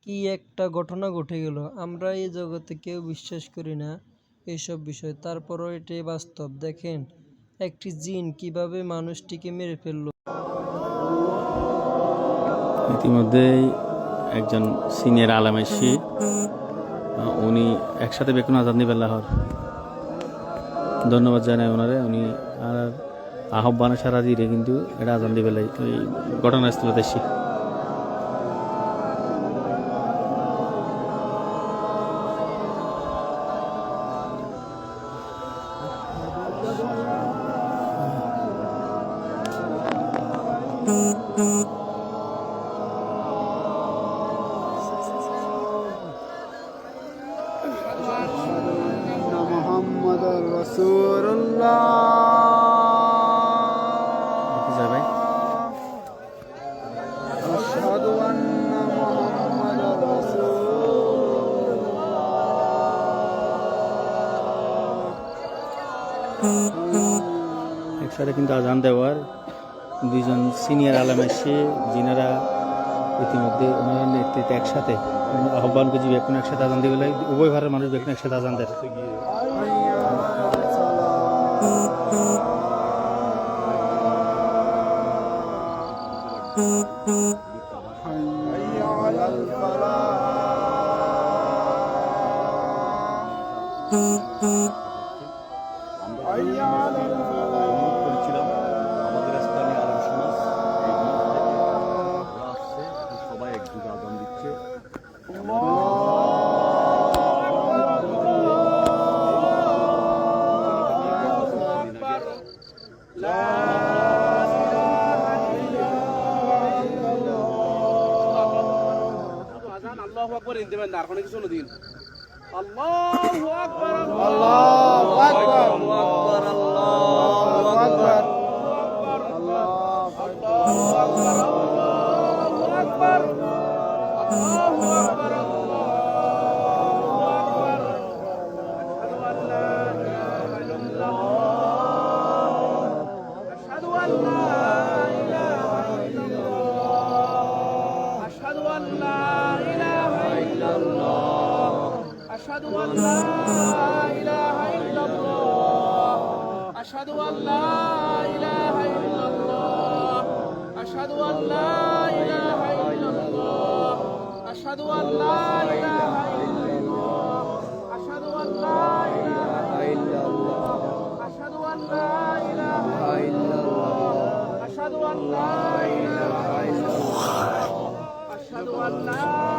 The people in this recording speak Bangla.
কি একটা ঘটনা ঘটে গেল। আমরা এই জগতে কেউ বিশ্বাস করি না এইসব বিষয়, তারপরও এটাই বাস্তব। দেখেন একটি জিন কিভাবে মানুষটিকে মেরে ফেললো। ইতিমধ্যেই একজন সিনিয়র আলেম এসে উনি একসাথে বেকুন আজান দিবেন লাহোর। ধন্যবাদ জানাই ওনারে। উনি আর আহ্বানে সারা দিয়ে কিন্তু এটা আজান দিবে এই ঘটনাস্থলে দেশি। মুহাম্মাদুর রাসূলুল্লাহ। আশহাদু আন্না মুহাম্মাদুর রাসূলুল্লাহ। একসাথে কিন্তু আজান দেওয়ার দুইজন সিনিয়র আলেম এসে, যিনারা ইতিমধ্যে ওনার নেতৃত্বে একসাথে আহ্বান করছি বেকুন একসাথে আজান দিবে। উভয় ঘরের মানুষ বেকুন একসাথে আজান দেয়। করেছিলাম আমাদের স্থানীয় আলেম সমাজ আসছে, সবাই একযোগে আজান দিচ্ছে। আল্লাহু আকবার ইনদিবেন না, আর কোনো কিছু দিন। আল্লাহু আকবার, আল্লাহু আকবার, আল্লাহু আকবার, আল্লাহু আকবার, আল্লাহু আকবার, আল্লাহু আকবার, আল্লাহু আকবার, আশহাদু আল্লা ইলাহা ইল্লাল্লাহ, আশহাদু আল্লা ইলাহা ইল্লাল্লাহ, আশহাদু আল্লা ইলাহা ইল্লাল্লাহ, আশহাদু আল্লা ইলাহা ইল্লাল্লাহ, আশহাদু আল্লা ইলাহা ইল্লাল্লাহ, আশহাদু আল্লা ইলাহা ইল্লাল্লাহ, আশহাদু আল্লা ইলাহা ইল্লাল্লাহ, আশহাদু আল্লা ইলাহা ইল্লাল্লাহ, আশহাদু আল্লা ইলাহা ইল্লাল্লাহ, আশহাদু আল্লা